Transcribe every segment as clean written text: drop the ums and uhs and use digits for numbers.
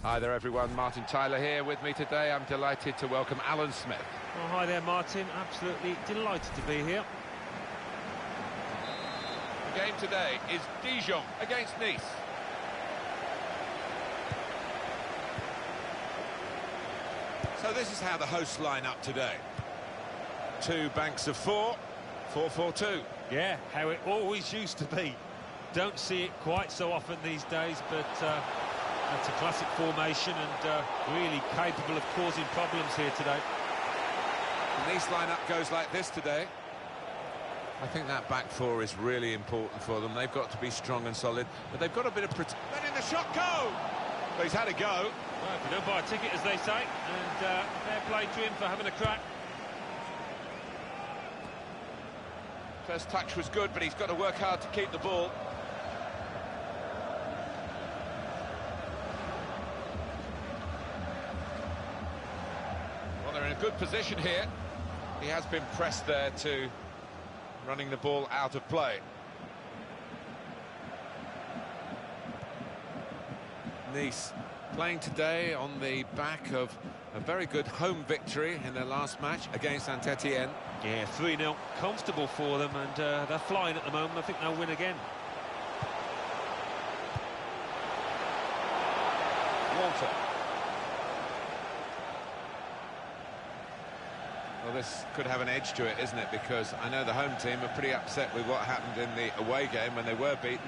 Hi there everyone, Martin Tyler here with me today. I'm delighted to welcome Alan Smith. Oh, hi there Martin, absolutely delighted to be here. The game today is Dijon against Nice. So this is how the hosts line up today. Two banks of four, 4-4-2. Yeah, how it always used to be. Don't see it quite so often these days, but that's a classic formation and really capable of causing problems here today. The Nice lineup goes like this today. I think that back four is really important for them. They've got to be strong and solid, but they've got a bit of letting the shot go. Well, he's had a go. Well, if you don't buy a ticket, as they say, and fair play to him for having a crack. First touch was good, but he's got to work hard to keep the ball. Well, they're in a good position here. He has been pressed there to running the ball out of play. Nice playing today on the back of a very good home victory in their last match against Saint-Etienne. Yeah, 3-0, comfortable for them, and they're flying at the moment. I think they'll win again. Walter. Well, this could have an edge to it, isn't it? Because I know the home team are pretty upset with what happened in the away game when they were beaten.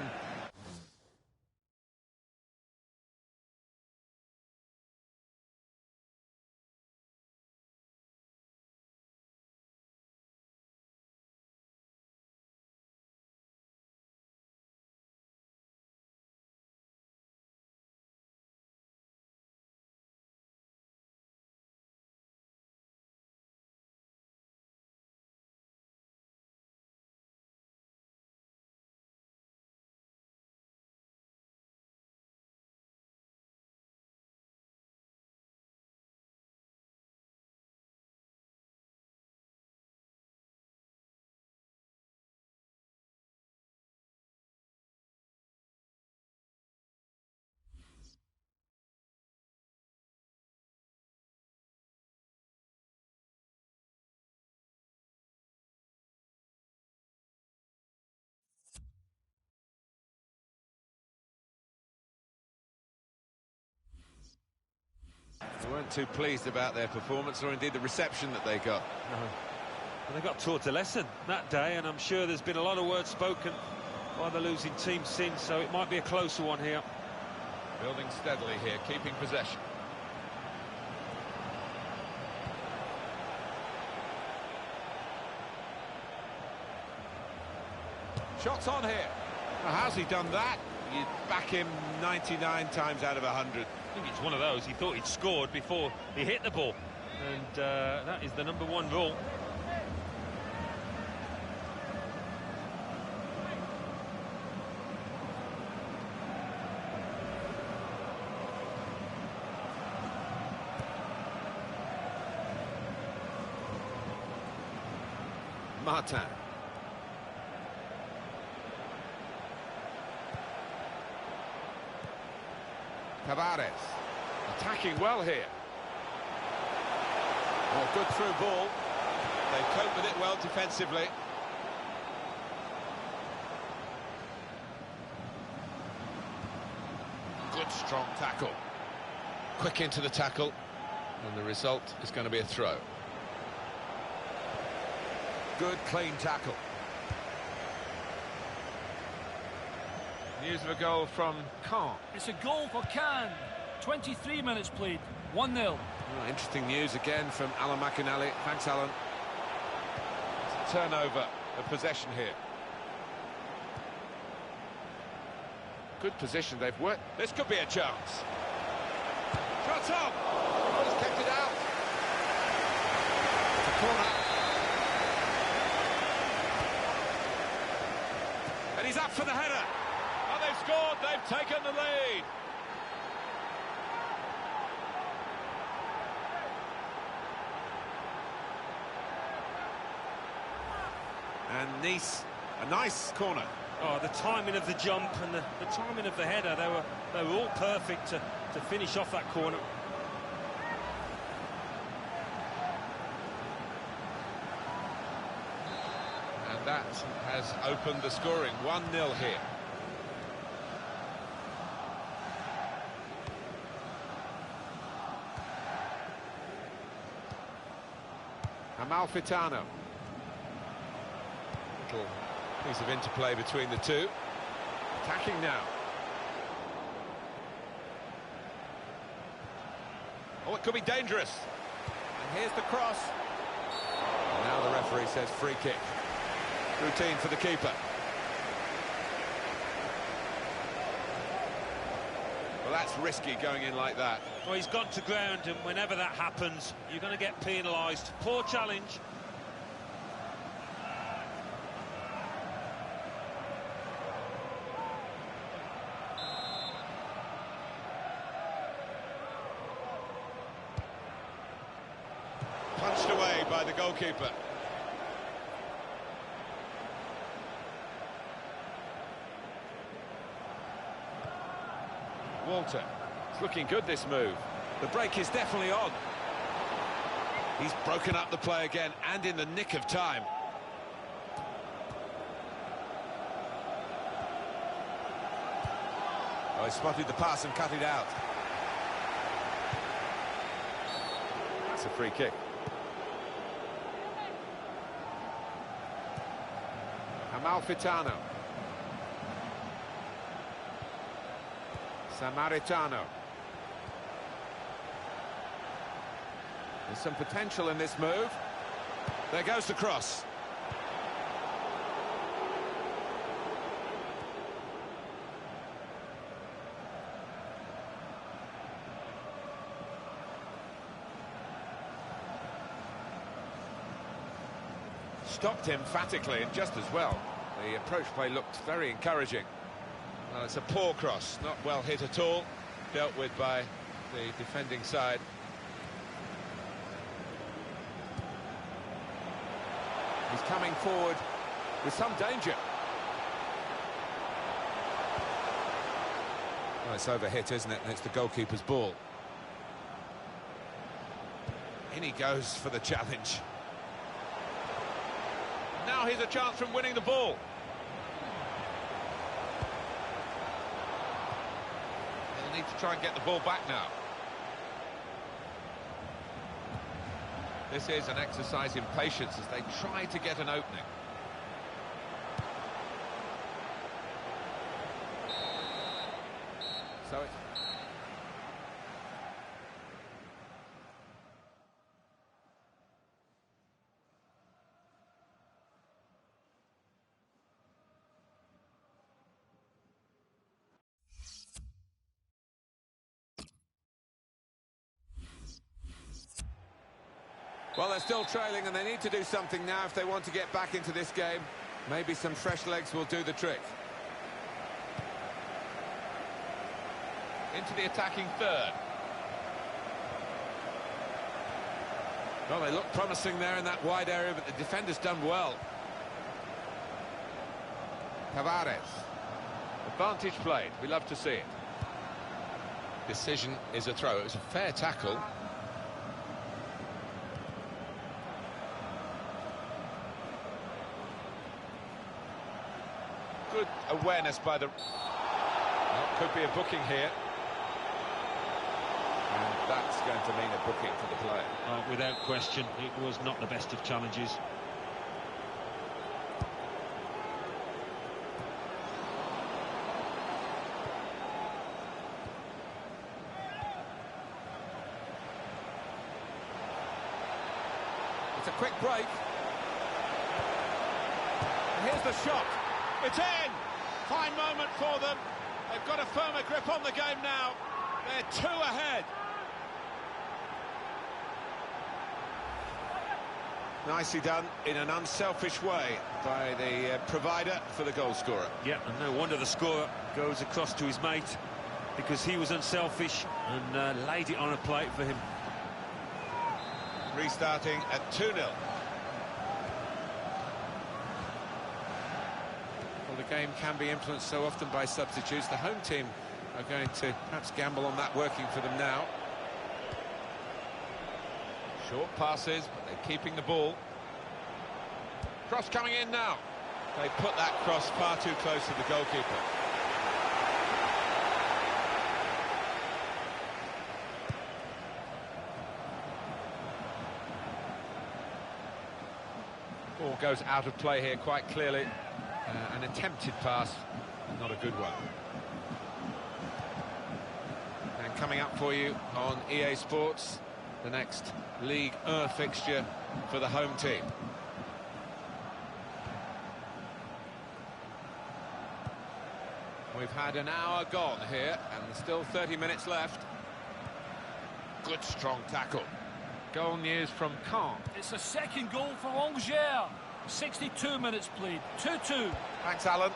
They weren't too pleased about their performance or indeed the reception that they got. No. Well, they got taught a lesson that day, and I'm sure there's been a lot of words spoken by the losing team since, so it might be a closer one here. Building steadily here, keeping possession. Shots on here. Well, how's he done that? You'd back him 99 times out of 100. I think it's one of those. He thought he'd scored before he hit the ball. And that is the #1 rule. Martin. Tavares attacking well here. Oh, good through ball. They cope with it well defensively. Good strong tackle. Quick into the tackle, and the result is going to be a throw. Good clean tackle. News of a goal from Caen. It's a goal for Caen. 23 minutes played. 1-0. Oh, interesting news again from Alan McInally. Thanks, Alan. It's a turnover of possession here. Good position they've worked. This could be a chance. Shot up. Oh, he's kept it out. It's a corner. And he's up for the header. Oh, they've scored. They've taken the lead. And Nice, a nice corner. Oh, the timing of the jump and the timing of the header, they were all perfect to finish off that corner. And that has opened the scoring. 1-0 here. Amalfitano. Little piece of interplay between the two. Attacking now. Oh, it could be dangerous. And here's the cross. And now the referee says free kick. Routine for the keeper. Well, that's risky going in like that. Well, he's gone to ground, and whenever that happens, you're going to get penalised. Poor challenge. Punched away by the goalkeeper. Walter. It's looking good, this move. The break is definitely on. He's broken up the play again, and in the nick of time. Oh, he spotted the pass and cut it out. That's a free kick. Amalfitano. Samaritano. There's some potential in this move. There goes the cross. Stopped emphatically and just as well. The approach play looked very encouraging. Well, it's a poor cross, not well hit at all. Dealt with by the defending side. He's coming forward with some danger. Well, it's overhit, isn't it? And it's the goalkeeper's ball. In he goes for the challenge. Now here's a chance from winning the ball. They'll need to try and get the ball back now. This is an exercise in patience as they try to get an opening. So it's... Well, they're still trailing and they need to do something now if they want to get back into this game. Maybe some fresh legs will do the trick. Into the attacking third. Well, they look promising there in that wide area, but the defender's done well. Tavares. Advantage played. We love to see it. Decision is a throw. It was a fair tackle. Good awareness by the... Well, could be a booking here. And that's going to mean a booking for the player. Without question, it was not the best of challenges. It's a quick break. And here's the shot. It's in! Fine moment for them. They've got a firmer grip on the game now. They're 2 ahead. Nicely done in an unselfish way by the provider for the goal scorer. Yeah, and no wonder the scorer goes across to his mate, because he was unselfish and laid it on a plate for him. Restarting at 2-0. Well, the game can be influenced so often by substitutes. The home team are going to perhaps gamble on that working for them now. Short passes, but they're keeping the ball. Cross coming in now. They put that cross far too close to the goalkeeper. Ball goes out of play here quite clearly. An attempted pass, not a good one. And coming up for you on EA Sports, the next League 1 fixture for the home team. We've had an hour gone here, and there's still 30 minutes left. Good strong tackle. Goal news from Caen. It's a second goal for Angers. 62 minutes played, 2-2. Thanks, Alan.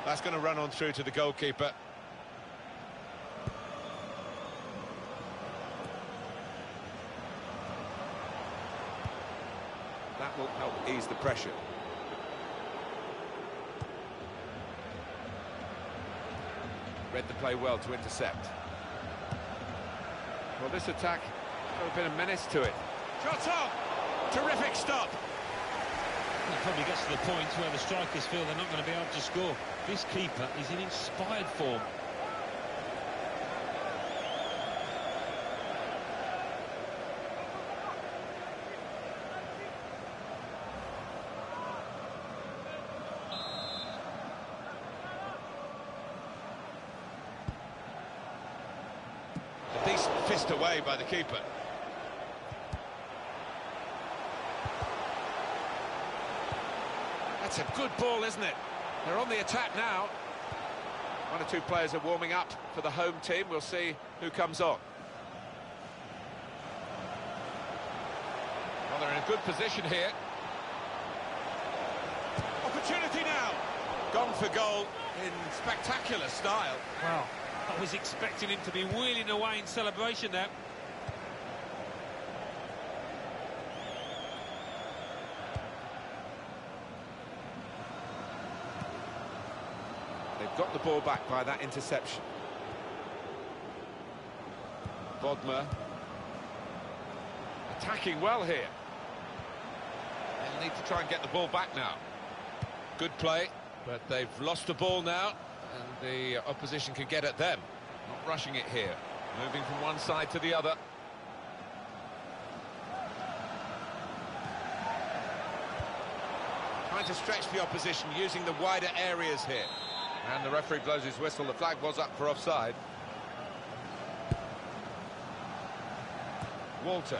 That's going to run on through to the goalkeeper. That will help ease the pressure. Read the play well to intercept. Well, this attack got a bit of menace to it. Shot on! Terrific stop! It probably gets to the point where the strikers feel they're not going to be able to score. This keeper is in inspired form. A decent fist away by the keeper. That's a good ball, isn't it? They're on the attack now. One or two players are warming up for the home team. We'll see who comes on. Well, they're in a good position here. Opportunity now. Gone for goal in spectacular style. Wow, I was expecting him to be wheeling away in celebration there. They've got the ball back by that interception. Bodmer attacking well here. They'll need to try and get the ball back now. Good play, but they've lost the ball now, and the opposition can get at them. Not rushing it here, moving from one side to the other. Trying to stretch the opposition, using the wider areas here. And the referee blows his whistle. The flag was up for offside. Walter.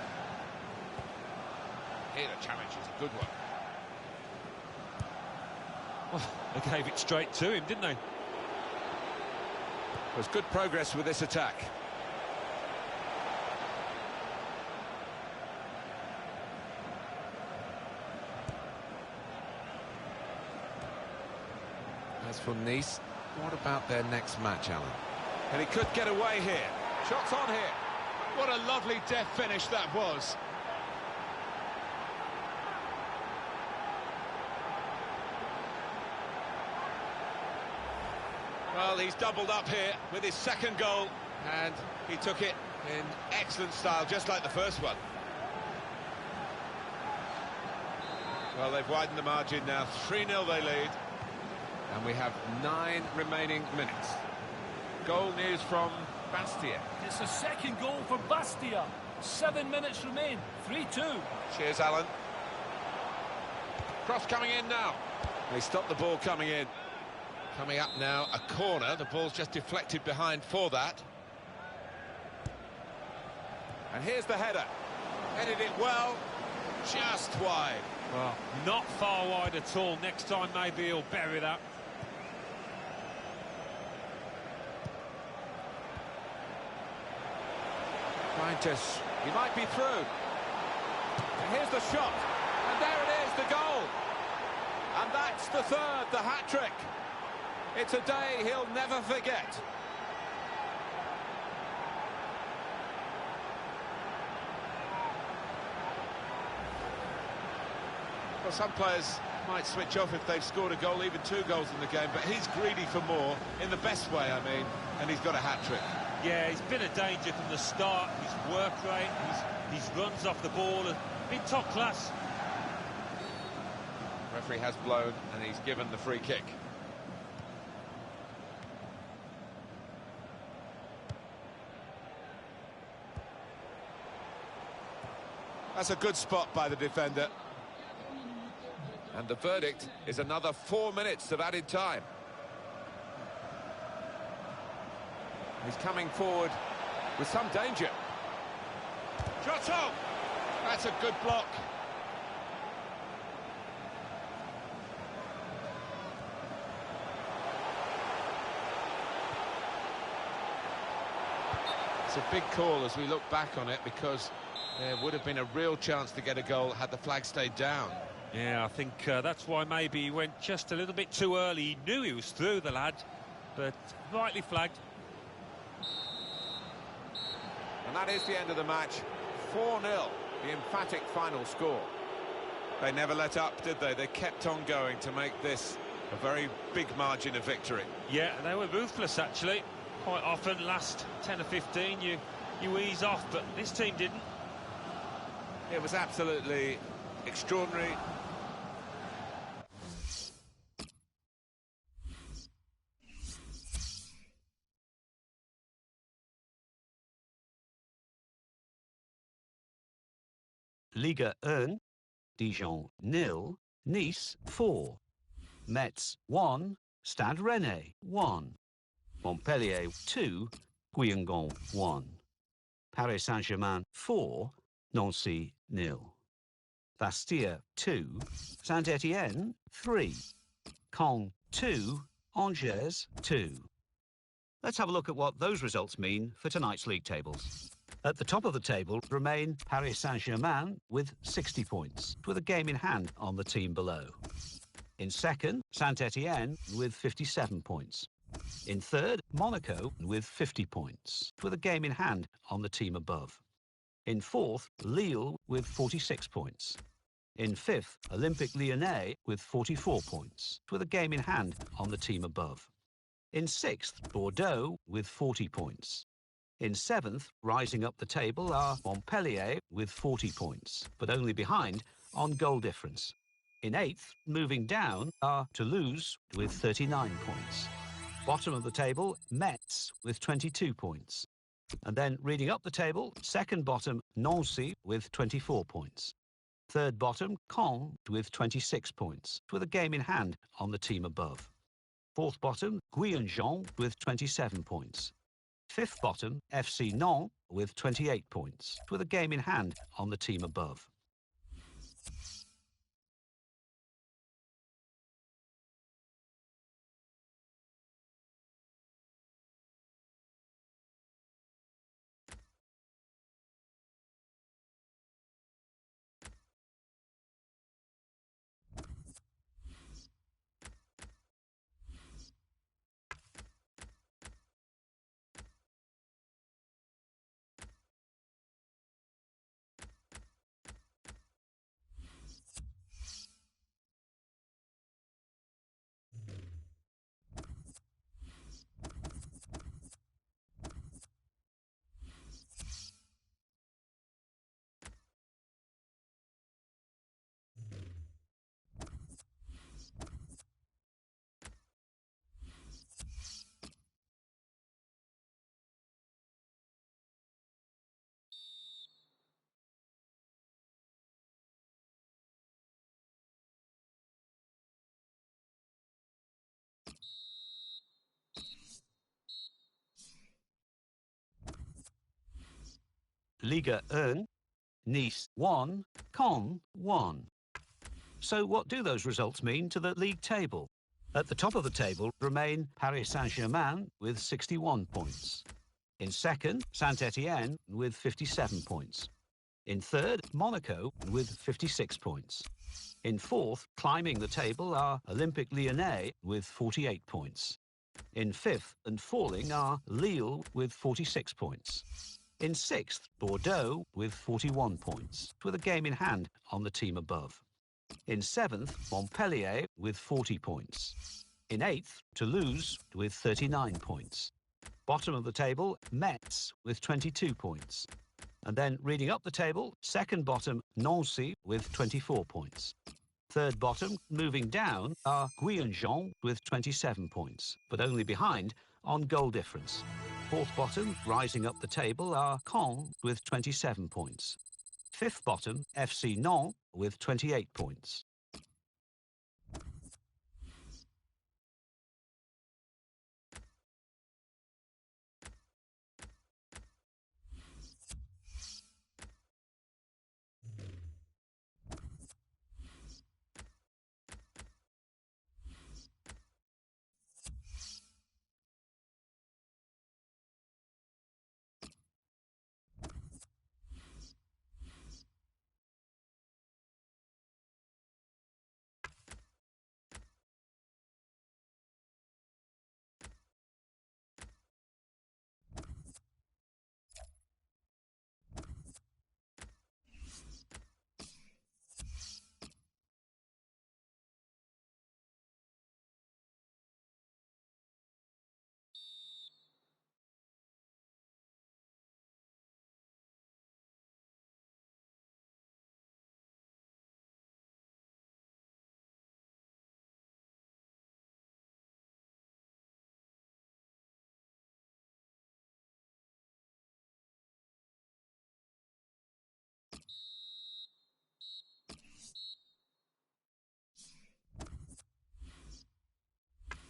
Here the challenge is a good one. Well, they gave it straight to him, didn't they? There's good progress with this attack. As for Nice, what about their next match, Alan? And he could get away here. Shots on here. What a lovely death finish that was. Well, he's doubled up here with his second goal, and he took it in excellent style, just like the first one. Well, they've widened the margin now. 3-0 they lead. And we have 9 remaining minutes. Goal news from Bastia. It's a second goal for Bastia. 7 minutes remain, 3-2. Cheers, Alan. Cross coming in now. They stopped the ball coming in. Coming up now, a corner. The ball's just deflected behind for that. And here's the header. Headed it well, just wide. Well, not far wide at all. Next time maybe he'll bury that. He might be through. And here's the shot. And there it is, the goal. And that's the third, the hat-trick. It's a day he'll never forget. Well, some players might switch off if they've scored a goal, even 2 goals in the game, but he's greedy for more, in the best way, I mean, and he's got a hat-trick. Yeah, he's been a danger from the start. His work rate, his runs off the ball have been top class. Referee has blown, and he's given the free kick. That's a good spot by the defender. And the verdict is another 4 minutes of added time. He's coming forward with some danger. Giotto! That's a good block. It's a big call as we look back on it, because there would have been a real chance to get a goal had the flag stayed down. Yeah, I think that's why maybe he went just a little bit too early. He knew he was through, the lad, but rightly flagged. And that is the end of the match. 4-0, the emphatic final score. They never let up, did they? They kept on going to make this a very big margin of victory. Yeah, they were ruthless, actually. Quite often, last 10 or 15, you ease off, but this team didn't. It was absolutely extraordinary. Ligue 1, Dijon 0, Nice 4, Metz 1, Stade Rennais 1, Montpellier 2, Guingamp 1, Paris Saint-Germain 4, Nancy 0, Bastia 2, Saint-Étienne 3, Caen 2, Angers 2. Let's have a look at what those results mean for tonight's league tables. At the top of the table remain Paris Saint-Germain with 60 points, with a game in hand on the team below. In second, Saint-Étienne with 57 points. In third, Monaco with 50 points, with a game in hand on the team above. In fourth, Lille with 46 points. In fifth, Olympique Lyonnais with 44 points, with a game in hand on the team above. In sixth, Bordeaux with 40 points. In seventh, rising up the table, are Montpellier with 40 points, but only behind on goal difference. In eighth, moving down, are Toulouse with 39 points. Bottom of the table, Metz with 22 points. And then reading up the table, second bottom, Nancy with 24 points. Third bottom, Caen with 26 points, with a game in hand on the team above. Fourth bottom, Guingamp with 27 points. Fifth bottom, FC Nantes with 28 points, with a game in hand on the team above. Ligue 1, Nice 1, Caen 1. So what do those results mean to the league table? At the top of the table remain Paris Saint-Germain with 61 points. In second, Saint-Étienne with 57 points. In third, Monaco with 56 points. In fourth, climbing the table, are Olympique Lyonnais with 48 points. In fifth and falling are Lille with 46 points. In sixth, Bordeaux with 41 points, with a game in hand on the team above. In 7th, Montpellier with 40 points. In 8th, Toulouse with 39 points. Bottom of the table, Metz with 22 points. And then reading up the table, second bottom, Nancy with 24 points. Third bottom, moving down, are Guyanjean with 27 points, but only behind on goal difference. Fourth bottom, rising up the table, are Caen with 27 points. Fifth bottom, FC Nantes with 28 points.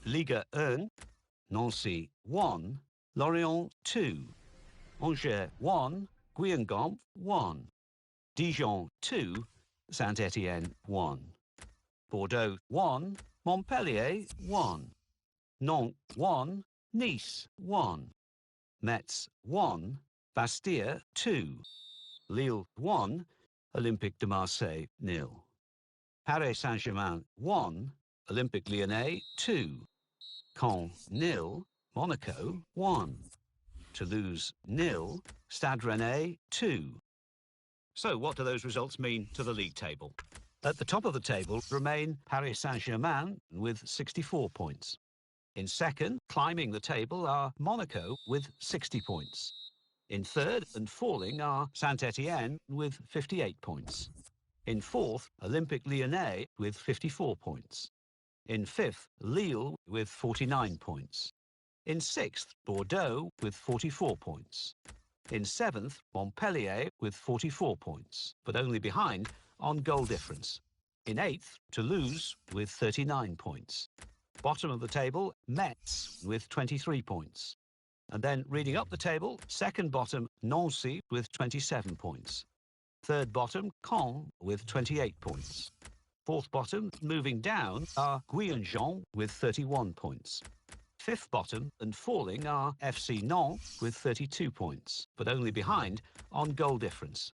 Ligue 1, Nancy 1, Lorient 2, Angers 1, Guingamp 1, Dijon 2, Saint-Étienne 1, Bordeaux 1, Montpellier 1, Nantes 1, Nice 1, Metz 1, Bastia 2, Lille 1, Olympique de Marseille 0, Paris Saint-Germain 1, Olympique Lyonnais 2, Caen 0, Monaco 1, Toulouse 0, Stade Rennais 2. So what do those results mean to the league table? At the top of the table remain Paris Saint-Germain with 64 points. In second, climbing the table, are Monaco with 60 points. In third and falling are Saint-Étienne with 58 points. In fourth, Olympique Lyonnais with 54 points. In fifth, Lille with 49 points. In sixth, Bordeaux with 44 points. In seventh, Montpellier with 44 points, but only behind on goal difference. In eighth, Toulouse with 39 points. Bottom of the table, Metz with 23 points. And then reading up the table, second bottom, Nancy with 27 points. Third bottom, Caen with 28 points. Fourth bottom, moving down, are Guyanjean with 31 points. Fifth bottom and falling are FC Nantes with 32 points, but only behind on goal difference.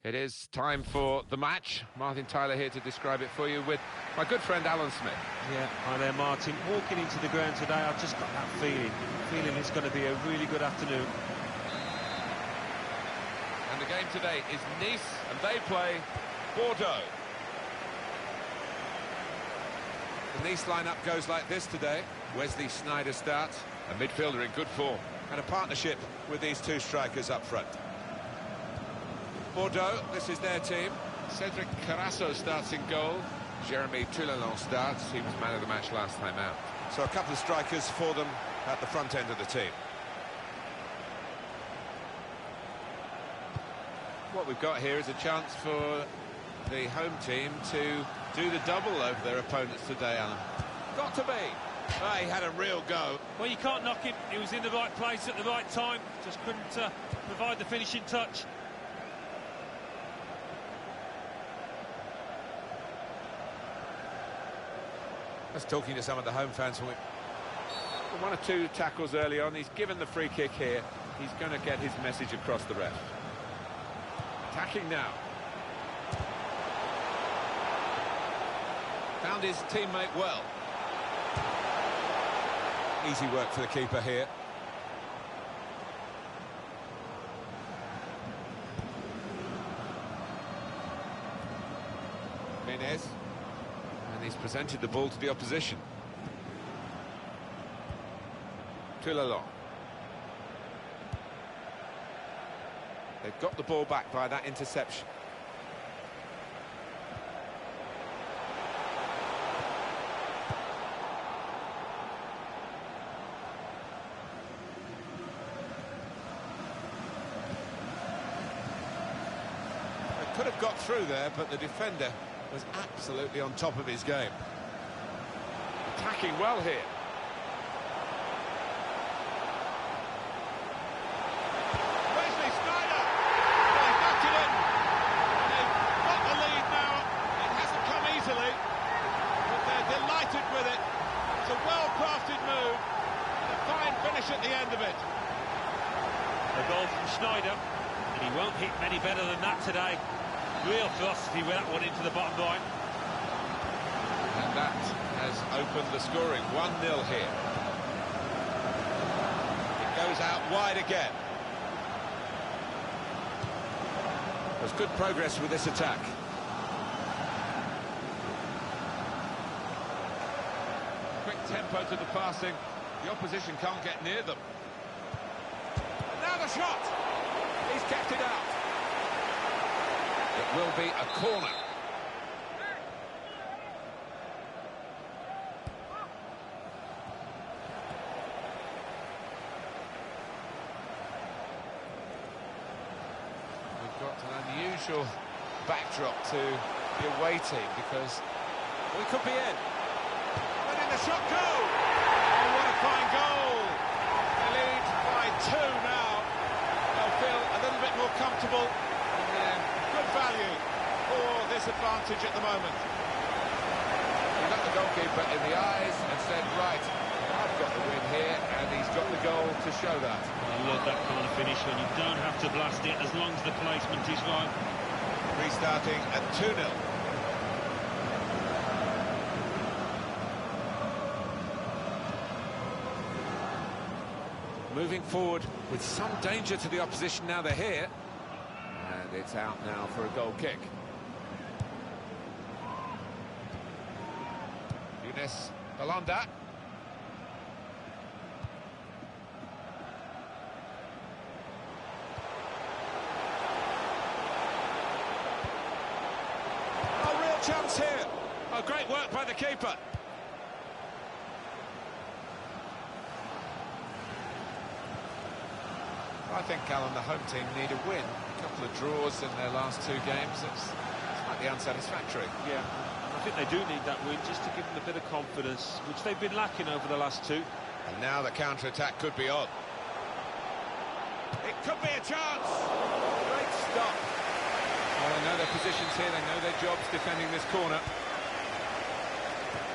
It is time for the match. Martin Tyler here to describe it for you with my good friend Alan Smith. Yeah, hi there, Martin. Walking into the ground today, I've just got that feeling it's going to be a really good afternoon. And the game today is Nice, and they play Bordeaux. The Nice lineup goes like this today. Wesley Sneijder starts, a midfielder in good form, and a partnership with these two strikers up front. Bordeaux, this is their team. Cedric Carasso starts in goal. Jeremy Trulelon starts. He was man of the match last time out. So a couple of strikers for them at the front end of the team. What we've got here is a chance for the home team to do the double over their opponents today, Alan. Got to be. Oh, he had a real go. Well, you can't knock him. He was in the right place at the right time. Just couldn't provide the finishing touch. I was talking to some of the home fans from one or two tackles early on. He's given the free kick here. He's going to get his message across the ref. Attacking now. Found his teammate well. Easy work for the keeper here. Menez. And he's presented the ball to the opposition. Trulelon. They've got the ball back by that interception. They could have got through there, but the defender was absolutely on top of his game. Attacking well here. Wesley Sneijder! Well, he's knocked it in. They've got the lead now. It hasn't come easily, but they're delighted with it. It's a well-crafted move, and a fine finish at the end of it. A goal from Sneijder, and he won't hit many better than that today. Real philosophy with that one into the bottom line. And that has opened the scoring. 1-0 here. It goes out wide again. There's good progress with this attack. Quick tempo to the passing. The opposition can't get near them. And now the shot! He's kept it out. It will be a corner. We've got an unusual backdrop to the away team because we could be in. Letting the shot go! Oh, what a fine goal! They lead by 2 now. They'll feel a little bit more comfortable. Good value for this advantage at the moment. He looked the goalkeeper in the eyes and said, right, I've got the win here, and he's got the goal to show that. I love that kind of finish when you don't have to blast it as long as the placement is right. Restarting at 2-0. Moving forward with some danger to the opposition now they're here. And it's out now for a goal kick. Younes Belanda. Oh, real chance here. Oh, great work by the keeper. I think, Alan, the home team need a win. A couple of draws in their last 2 games. It's slightly unsatisfactory. Yeah, I think they do need that win just to give them a bit of confidence, which they've been lacking over the last 2. And now the counter-attack could be on. It could be a chance! Great stop. Well, they know their positions here, they know their jobs defending this corner.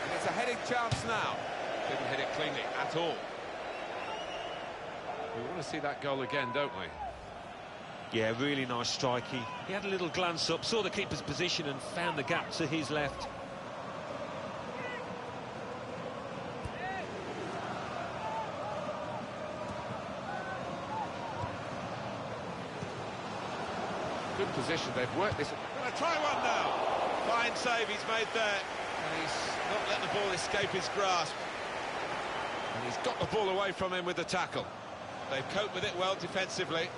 And it's a heading chance now. Didn't hit it cleanly at all. We want to see that goal again, don't we? Yeah, really nice strike. He had a little glance up, saw the keeper's position and found the gap to his left. Good position, they've worked this. Gonna try one now. Fine save he's made there. And he's not letting the ball escape his grasp. And he's got the ball away from him with the tackle. They've coped with it well defensively.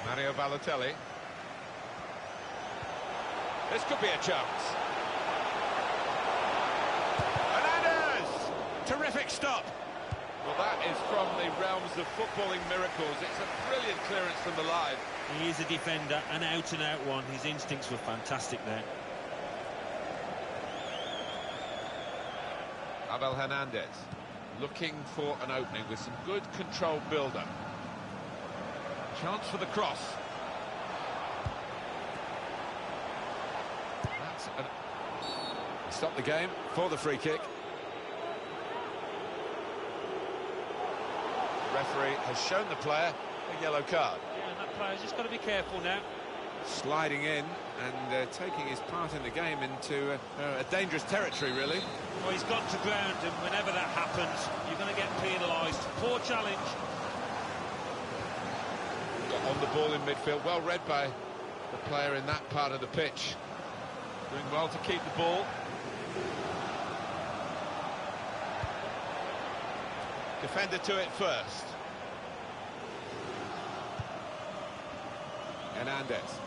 Mario Balotelli. This could be a chance. Hernandez! Terrific stop. Well, that is from the realms of footballing miracles. It's a brilliant clearance from the line. He is a defender, an out-and-out one. His instincts were fantastic there. Abel Hernandez looking for an opening with some good controlled build-up. Chance for the cross. Stop the game for the free kick. The referee has shown the player a yellow card. Yeah, and that player's just got to be careful now. Sliding in and taking his part in the game into a dangerous territory, really. Well, he's got to ground, and whenever that happens, you're going to get penalised. Poor challenge. Got on the ball in midfield, well read by the player in that part of the pitch. Doing well to keep the ball. Defender to it first. Hernandez.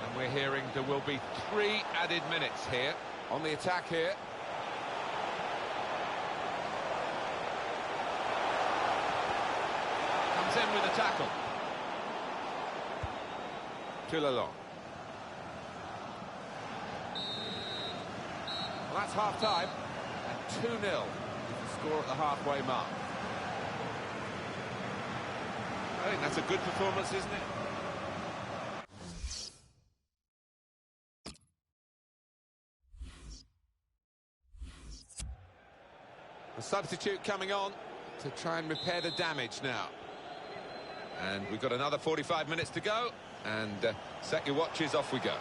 And we're hearing there will be 3 added minutes here on the attack here. Comes in with a tackle. Toulon. Well, that's half-time, and 2-0 is the score at the halfway mark. I think that's a good performance, isn't it? A substitute coming on to try and repair the damage now. And we've got another 45 minutes to go, and set your watches, off we go.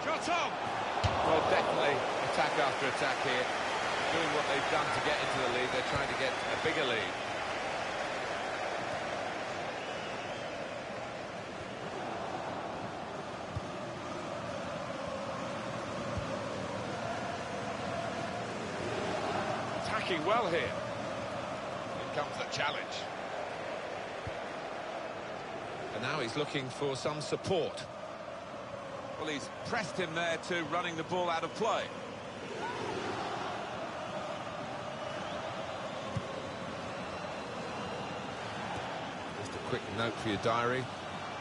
Shot on! Well, definitely attack after attack here. Doing what they've done to get into the lead, they're trying to get a bigger lead. Attacking well here. Here comes the challenge. And now he's looking for some support. Well, he's pressed him there to running the ball out of play. Just a quick note for your diary.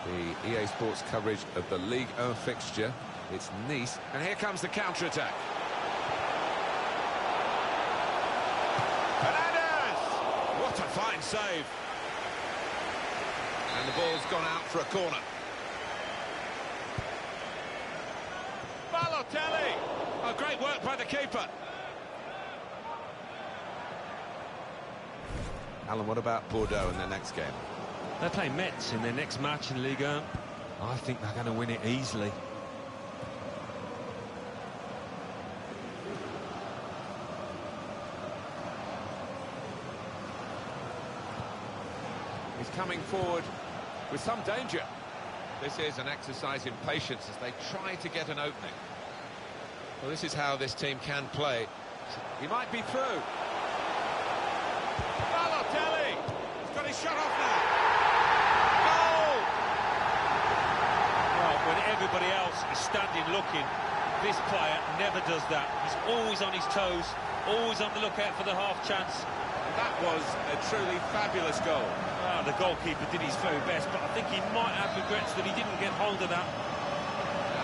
The EA Sports coverage of the Ligue 1 fixture. It's Nice. And here comes the counter-attack. Hernandez! What a fine save. And the ball's gone out for a corner. Balotelli! Oh, great work by the keeper. Alan, what about Bordeaux in their next game? They play Metz in their next match in Ligue 1. I think they're going to win it easily. He's coming forward with some danger. This is an exercise in patience as they try to get an opening. Well, this is how this team can play. He might be through. Balotelli! He's got his shot off now. Goal! Well, when everybody else is standing looking, this player never does that. He's always on his toes, always on the lookout for the half chance. And that was a truly fabulous goal. Ah, the goalkeeper did his very best, but I think he might have regrets that he didn't get hold of that.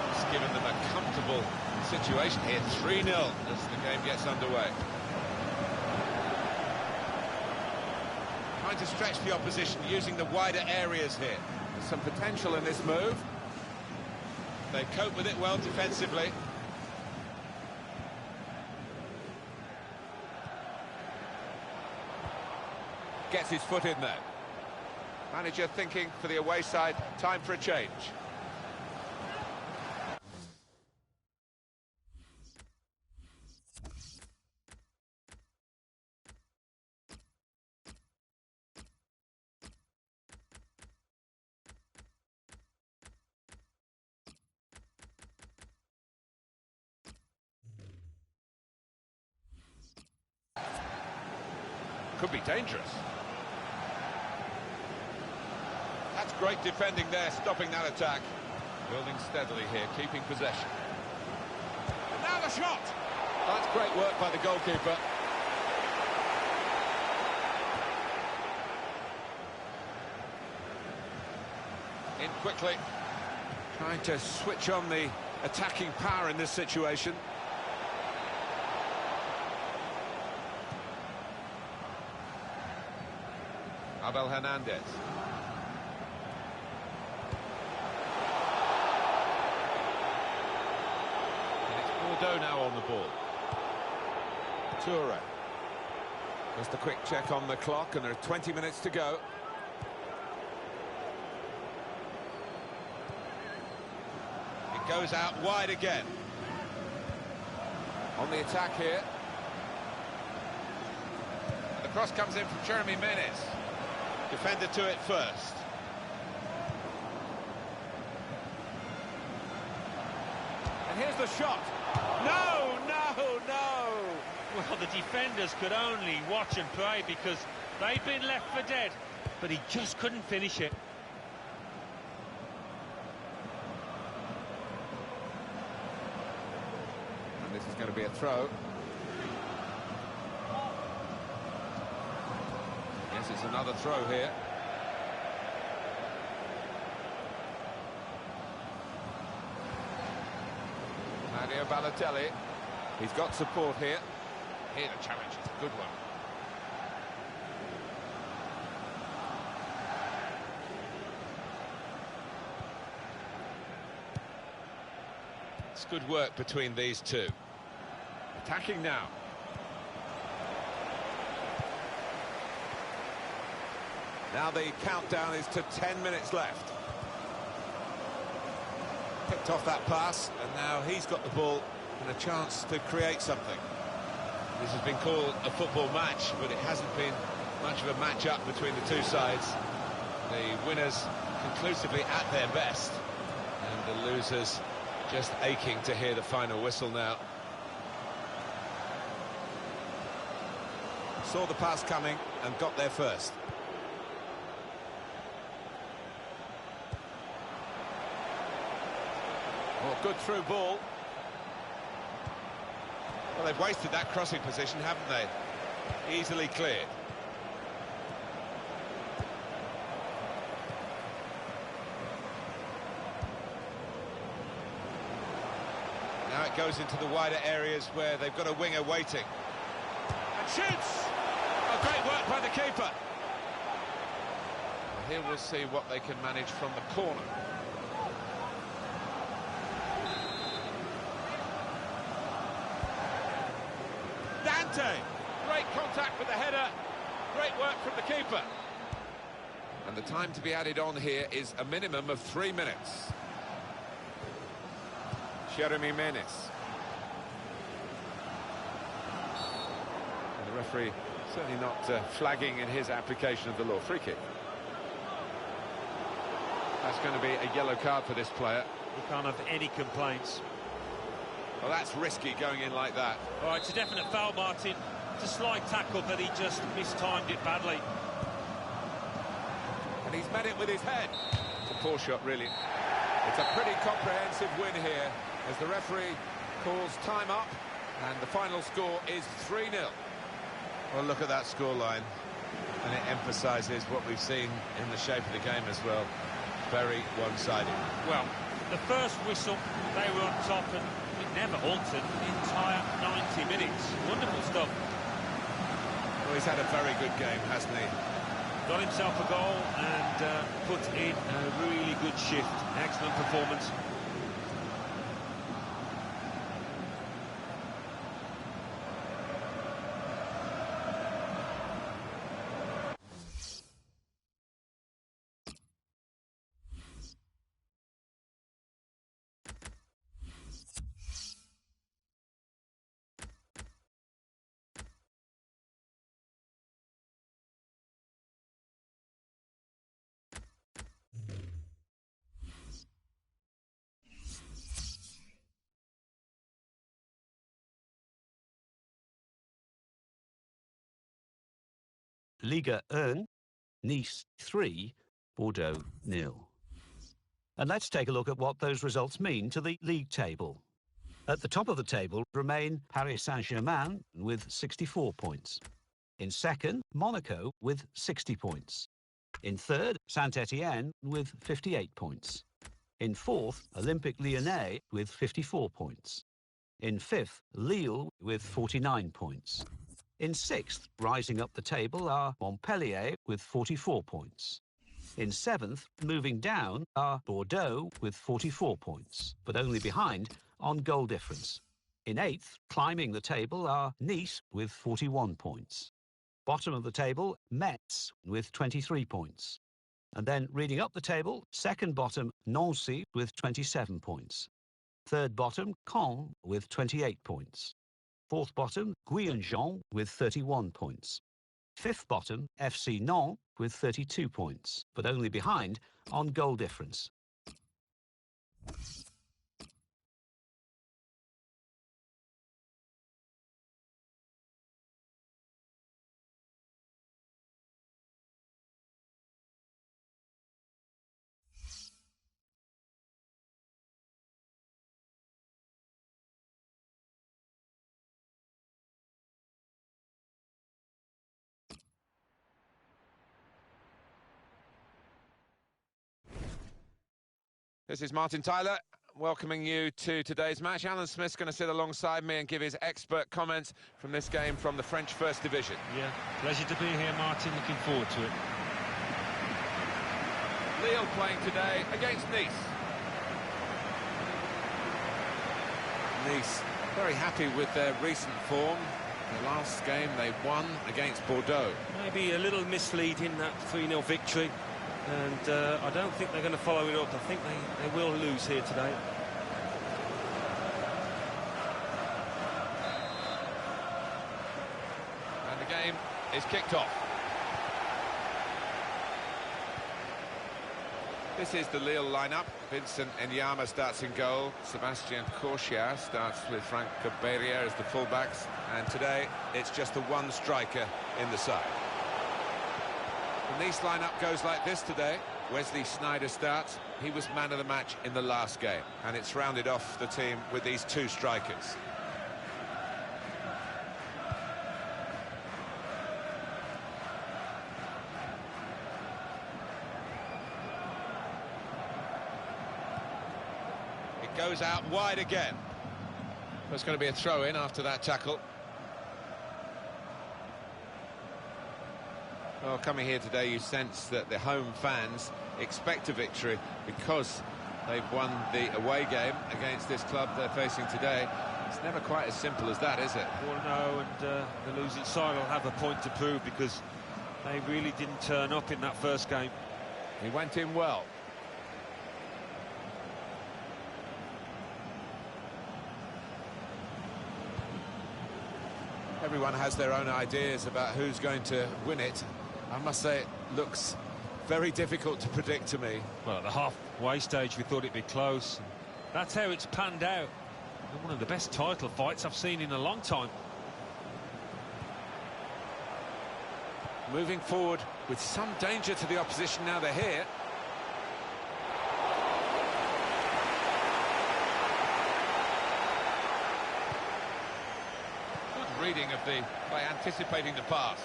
That's given them a comfortable situation here. 3-0 as the game gets underway. Trying to stretch the opposition using the wider areas here. There's some potential in this move. They cope with it well defensively. Gets his foot in there. Manager thinking for the away side, time for a change. Could be dangerous. That's great defending there, stopping that attack. Building steadily here, keeping possession. And now the shot! That's great work by the goalkeeper. In quickly. Trying to switch on the attacking power in this situation. Abel Hernandez. And it's Bordeaux now on the ball. Toure. Just a quick check on the clock, and there are 20 minutes to go. It goes out wide again. On the attack here. And the cross comes in from Jeremy Menez. Defender to it first. And here's the shot. No, no, no! Well, the defenders could only watch and pray because they'd been left for dead, but he just couldn't finish it. And this is going to be a throw. Yes, it's another throw here. Mario Balotelli. He's got support here. Here the challenge is a good one. It's good work between these two. Attacking now. Now the countdown is to 10 minutes left. Picked off that pass, and now he's got the ball and a chance to create something. This has been called a football match, but it hasn't been much of a match-up between the two sides. The winners conclusively at their best, and the losers just aching to hear the final whistle now. Saw the pass coming and got there first. Oh, good through ball. Well, they've wasted that crossing position, haven't they? Easily cleared. Now it goes into the wider areas where they've got a winger waiting. And shoots! Oh, great work by the keeper. Well, here we'll see what they can manage from the corner. Great contact with the header. Great work from the keeper. And the time to be added on here is a minimum of 3 minutes. Jeremy Menez. And the referee certainly not flagging in his application of the law. Free kick. That's going to be a yellow card for this player. He can't have any complaints. Well, that's risky going in like that. All right, it's a definite foul, Martin. It's a slight tackle, but he just mistimed it badly. And he's met it with his head. It's a poor shot, really. It's a pretty comprehensive win here as the referee calls time up, and the final score is 3-0. Well, look at that scoreline, and it emphasises what we've seen in the shape of the game as well. Very one-sided. Well, the first whistle, they were on top, and it never altered the entire 90 minutes. Wonderful stuff. Well, he's had a very good game, hasn't he? Got himself a goal and put in a really good shift. Excellent performance. Liga 1, Nice 3, Bordeaux 0. And let's take a look at what those results mean to the league table. At the top of the table remain Paris Saint-Germain with 64 points. In second, Monaco with 60 points. In third, Saint-Etienne with 58 points. In fourth, Olympique Lyonnais with 54 points. In fifth, Lille with 49 points. In sixth, rising up the table, are Montpellier with 44 points. In seventh, moving down, are Bordeaux with 44 points, but only behind on goal difference. In eighth, climbing the table, are Nice with 41 points. Bottom of the table, Metz with 23 points. And then reading up the table, second bottom, Nancy with 27 points. Third bottom, Caen with 28 points. Fourth bottom, Guyanjean with 31 points. Fifth bottom, FC Nantes with 32 points, but only behind on goal difference. This is Martin Tyler welcoming you to today's match. Alan Smith's going to sit alongside me and give his expert comments from this game from the French First Division. Yeah, pleasure to be here, Martin. Looking forward to it. Lille playing today against Nice. Nice very happy with their recent form. The last game they won against Bordeaux. Maybe a little misleading, that 3-0 victory. And I don't think they're going to follow it up. I think they will lose here today. And the game is kicked off. This is the Lille lineup. Vincent Enyama starts in goal. Sebastian Corchia starts with Franck Beria as the fullbacks. And today it's just the one striker in the side. The Nice lineup goes like this today. Wesley Sneijder starts. He was man of the match in the last game. And it's rounded off the team with these two strikers. It goes out wide again. There's going to be a throw-in after that tackle. Well, coming here today, you sense that the home fans expect a victory because they've won the away game against this club they're facing today. It's never quite as simple as that, is it? Well, no, and the losing side will have a point to prove because they really didn't turn up in that first game. He went in well. Everyone has their own ideas about who's going to win it. I must say it looks very difficult to predict to me. Well, at the halfway stage we thought it'd be close. That's how it's panned out. One of the best title fights I've seen in a long time. Moving forward with some danger to the opposition now they're here. Good reading of by anticipating the pass.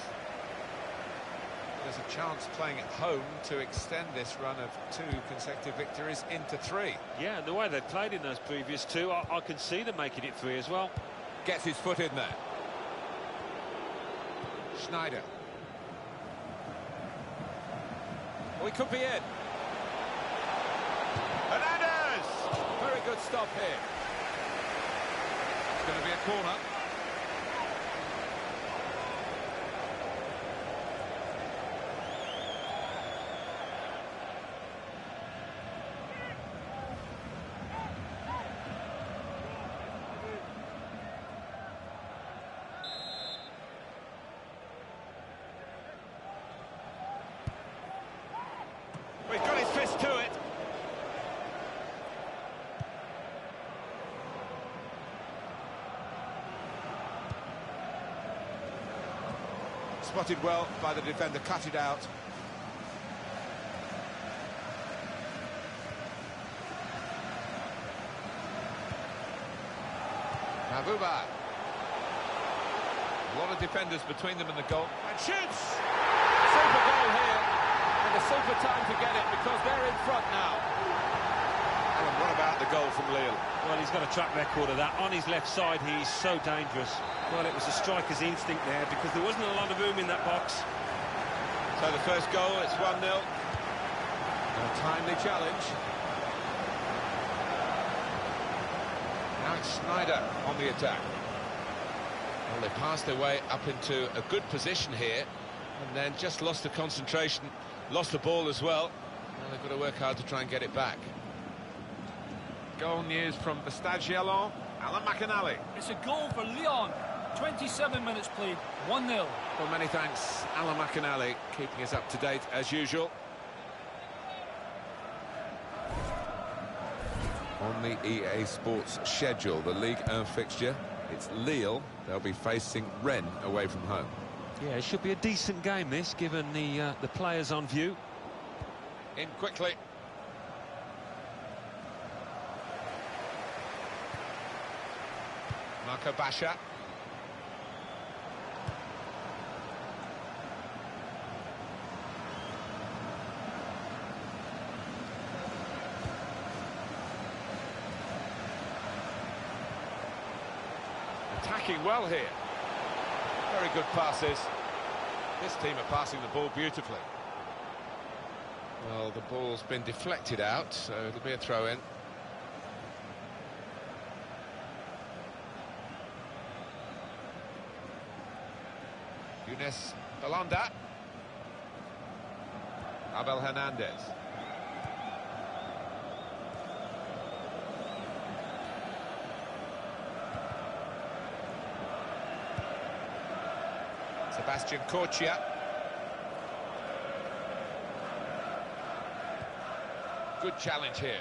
There's a chance playing at home to extend this run of 2 consecutive victories into 3. Yeah, and the way they played in those previous 2, I can see them making it 3 as well. Gets his foot in there. Sneijder. Oh, he could be in. Hernandez! Very good stop here. It's going to be a corner. He's got his fist to it. spotted well by the defender, cut it out. Mabuba. A lot of defenders between them and the goal. And shoots! Super goal here, and a super time to get it because they're in front now. Alan, what about the goal from Lille? Well, he's got a track record of that. On his left side, he's so dangerous. Well, it was a striker's instinct there because there wasn't a lot of room in that box. So the first goal, it's 1-0. A timely challenge. Now it's Snyder on the attack. Well, they passed their way up into a good position here and then just lost the concentration, lost the ball as well. Now they've got to work hard to try and get it back. Goal news from the Stade Géant, Alan McAnally. It's a goal for Lyon. 27 minutes played, 1-0. Well, many thanks, Alan McAnally, keeping us up to date as usual. On the EA Sports schedule, the Ligue 1 fixture, it's Lille. They'll be facing Rennes away from home. Yeah, it should be a decent game, this, given the players on view. In quickly. Marco Basha. Attacking well here. Very good passes. This team are passing the ball beautifully. Well, the ball's been deflected out, so it'll be a throw-in. Younes Belanda. Abel Hernandez. Sebastian Corchia. Good challenge here.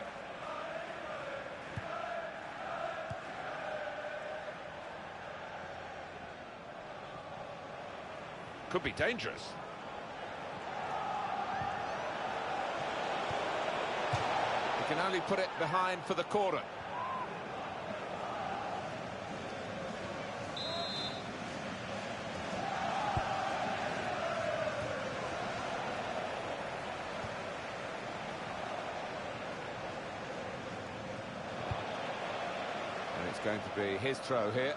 Could be dangerous. He can only put it behind for the corner. And it's going to be his throw here.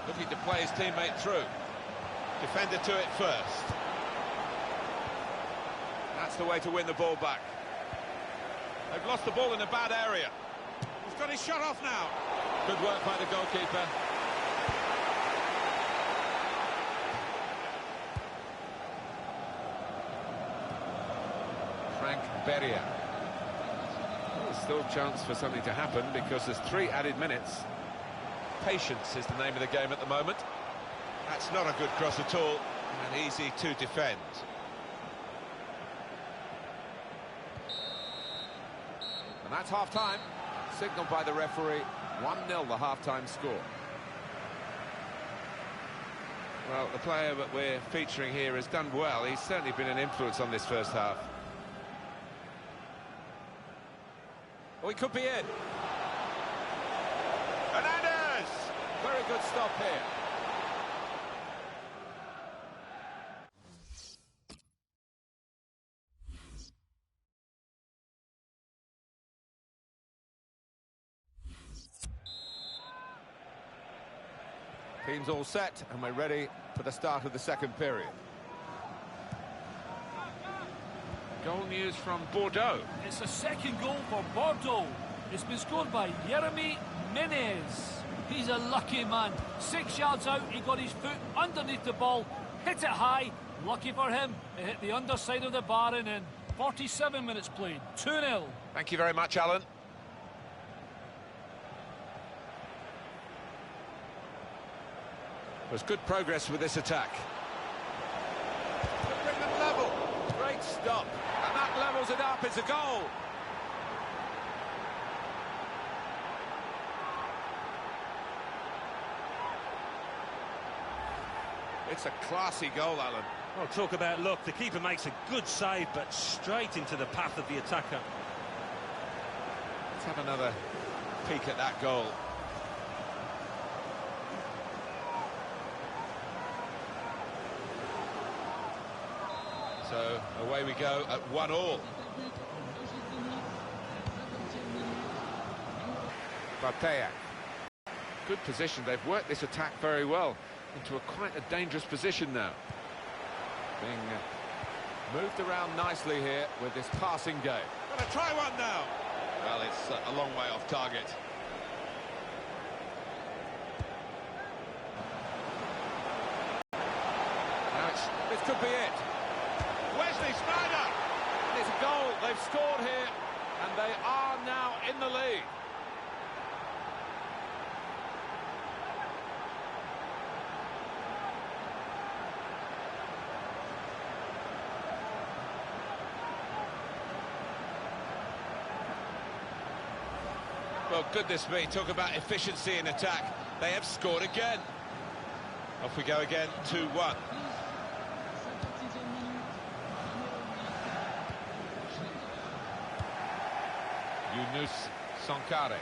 Looking to play his teammate through. Defender to it first. That's the way to win the ball back. They've lost the ball in a bad area. He's got his shot off now. Good work by the goalkeeper. Frank Beria. There's still a chance for something to happen because there's 3 added minutes. Patience is the name of the game at the moment. That's not a good cross at all, and easy to defend. And that's half-time, signalled by the referee. 1-0 the half-time score. Well, the player that we're featuring here has done well. He's certainly been an influence on this first half. Oh, he could be in. Hernandez! Very good stop here. Team's all set, and we're ready for the start of the second period. Goal news from Bordeaux. It's a second goal for Bordeaux. It's been scored by Jeremy Menez. He's a lucky man. 6 yards out, he got his foot underneath the ball, hit it high. Lucky for him, it hit the underside of the bar and in. 47 minutes played, 2-0. Thank you very much, Alan. There's good progress with this attack. To bring them level. Great stop. And that levels it up. It's a goal. It's a classy goal, Alan. Well, talk about luck. The keeper makes a good save, but straight into the path of the attacker. Let's have another peek at that goal. So away we go at 1-1. Barteak. Good position. They've worked this attack very well into quite a dangerous position now. Being moved around nicely here with this passing game. Gonna try one now. Well, it's a long way off target. Now this could be it. Wesley Sneijder! It's a goal. They've scored here, and they are now in the lead. Well, goodness me, talk about efficiency in attack. They have scored again. Off we go again, 2-1. Yunus Sankare.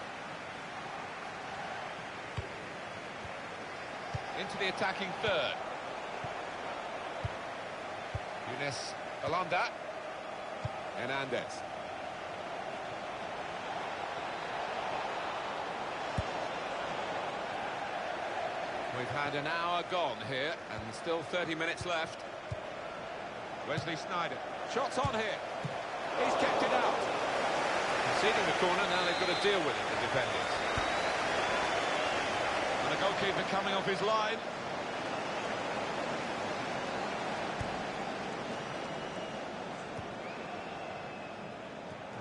Into the attacking third. Yunus Alonda. Hernandez. We've had an hour gone here, and still 30 minutes left. Wesley Sneijder. Shots on here. He's kept it out. Conceding the corner, now they've got to deal with it, the defenders. And the goalkeeper coming off his line.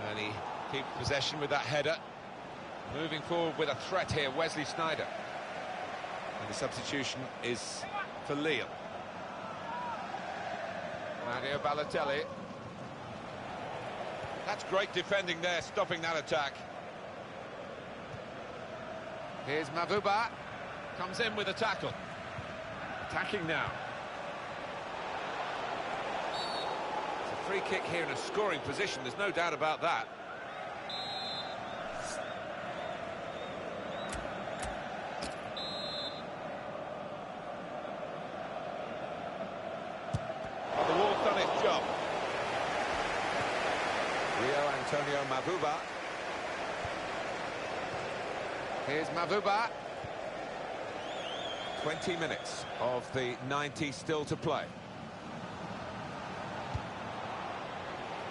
And he keeps possession with that header. Moving forward with a threat here, Wesley Sneijder. And the substitution is for Lille. Mario Balotelli. That's great defending there, stopping that attack. Here's Mavuba. Comes in with a tackle. Attacking now. It's a free kick here in a scoring position, there's no doubt about that. Antonio Mavuba. Here's Mavuba. 20 minutes of the 90 still to play.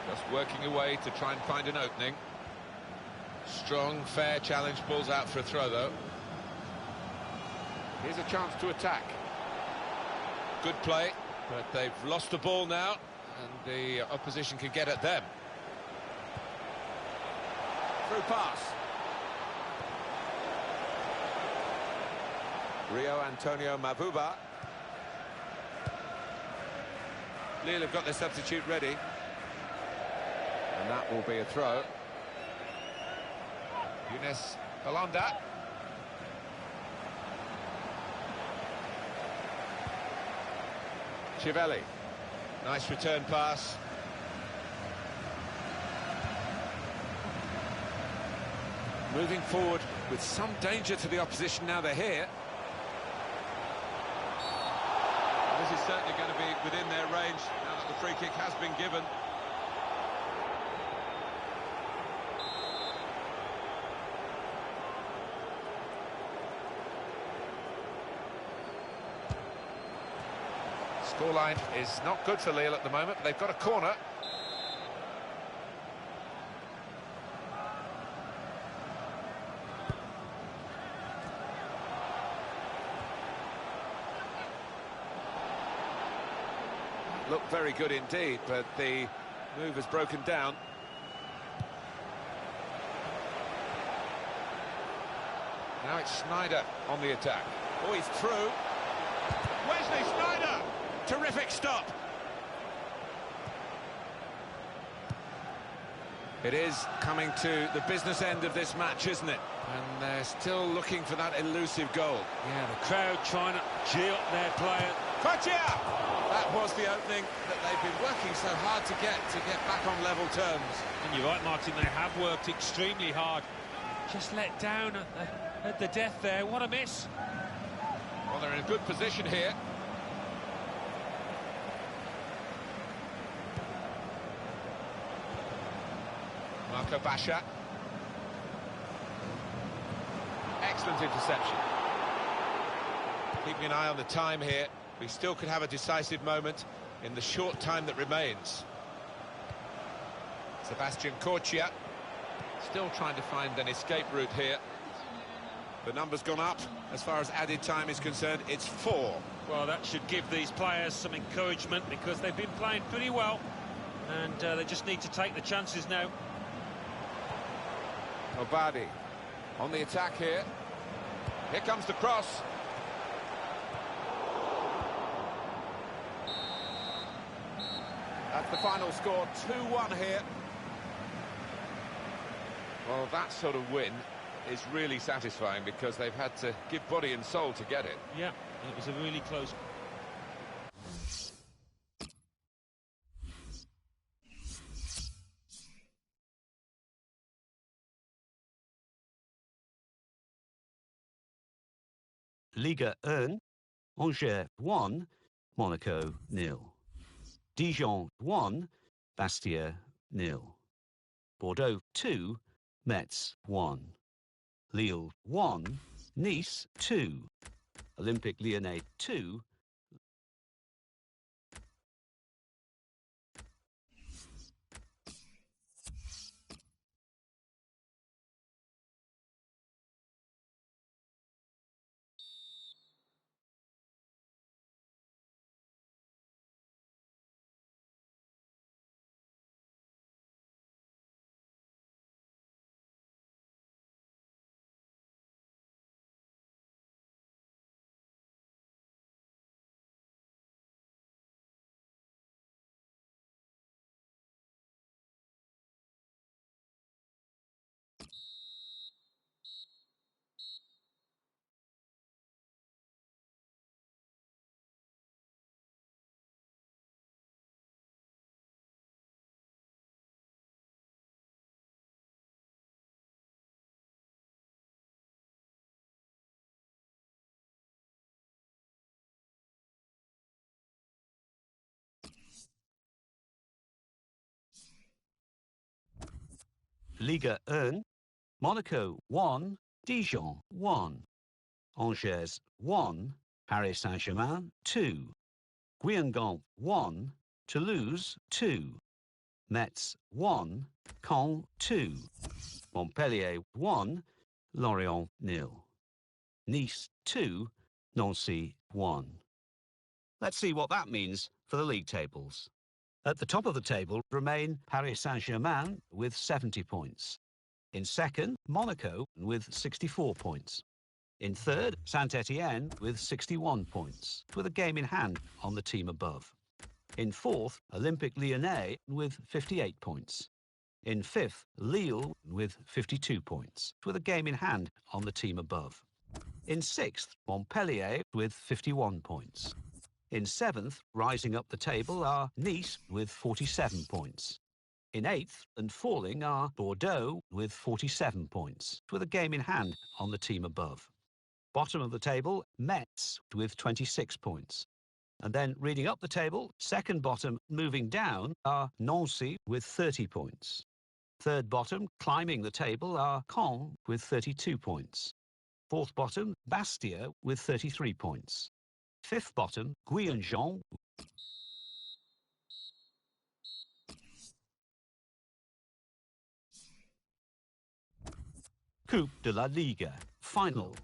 Just working away to try and find an opening. Strong, fair challenge, balls out for a throw though. Here's a chance to attack. Good play, but they've lost the ball now, and the opposition can get at them. Through pass. Rio Antonio Mavuba. Lille have got their substitute ready. And that will be a throw. Yunus Alonda. Chivelli. Nice return pass. Moving forward with some danger to the opposition now they're here. This is certainly going to be within their range now that the free kick has been given. Scoreline is not good for Lille at the moment, but they've got a corner. Looked very good indeed, but the move has broken down. Now it's Sneijder on the attack. Oh, he's through. Wesley Sneijder! Terrific stop. It is coming to the business end of this match, isn't it? And they're still looking for that elusive goal. Yeah, the crowd trying to cheer up their player. Kochia! That was the opening that they've been working so hard to get back on level terms. And you're right, Martin, they have worked extremely hard. Just let down at the death there. What a miss. Well, they're in a good position here. Marco Basha. Excellent interception. Keeping an eye on the time here. We still could have a decisive moment in the short time that remains. Sebastian Corchia still trying to find an escape route here. The number's gone up. As far as added time is concerned, it's 4. Well, that should give these players some encouragement because they've been playing pretty well and they just need to take the chances now. Obadi on the attack here. Here comes the cross. That's the final score, 2-1 here. Well, that sort of win is really satisfying because they've had to give body and soul to get it. Yeah, it was a really close. Ligue 1, Angers 1, Monaco 0. Dijon 1, Bastia 0. Bordeaux 2, Metz 1. Lille 1, Nice 2. Olympique Lyonnais 2. Ligue 1, Monaco 1, Dijon 1. Angers 1, Paris Saint-Germain 2. Guingamp 1, Toulouse 2. Metz 1, Caen 2. Montpellier 1, Lorient 0. Nice 2, Nancy 1. Let's see what that means for the league tables. At the top of the table remain Paris Saint-Germain with 70 points. In second, Monaco with 64 points. In third, Saint-Etienne with 61 points, with a game in hand on the team above. In fourth, Olympique Lyonnais with 58 points. In fifth, Lille with 52 points, with a game in hand on the team above. In sixth, Montpellier with 51 points. In seventh, rising up the table, are Nice with 47 points. In eighth and falling are Bordeaux with 47 points, with a game in hand on the team above. Bottom of the table, Metz with 26 points. And then reading up the table, second bottom moving down are Nancy with 30 points. Third bottom climbing the table are Caen with 32 points. Fourth bottom, Bastia with 33 points. Fifth bottom, Guingamp. Coupe de la Ligue, final.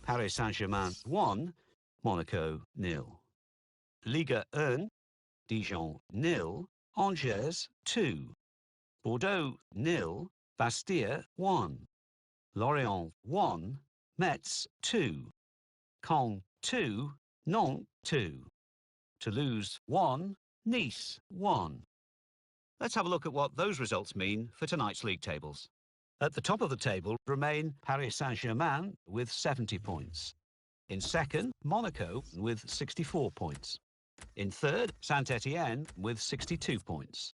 Paris Saint-Germain 1, Monaco 0. Ligue 1, Dijon 0, Angers 2. Bordeaux 0, Bastia 1. Lorient 1, Metz 2. Caen 2, Nantes 2. Toulouse 1, Nice 1. Let's have a look at what those results mean for tonight's league tables. At the top of the table remain Paris Saint-Germain with 70 points. In second, Monaco with 64 points. In third, Saint-Étienne with 62 points.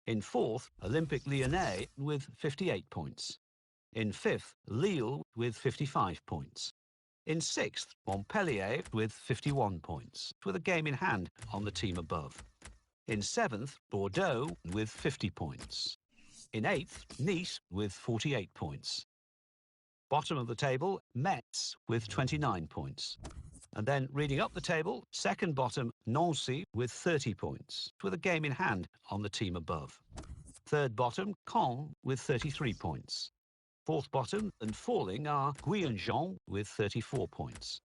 In fourth, Olympique Lyonnais with 58 points. In fifth, Lille with 55 points. In sixth, Montpellier with 51 points, with a game in hand on the team above. In seventh, Bordeaux with 50 points. In eighth, Nice with 48 points. Bottom of the table, Metz with 29 points. And then reading up the table, second bottom, Nancy with 30 points, with a game in hand on the team above. Third bottom, Caen with 33 points. Fourth bottom and falling are Guyanjean with 34 points.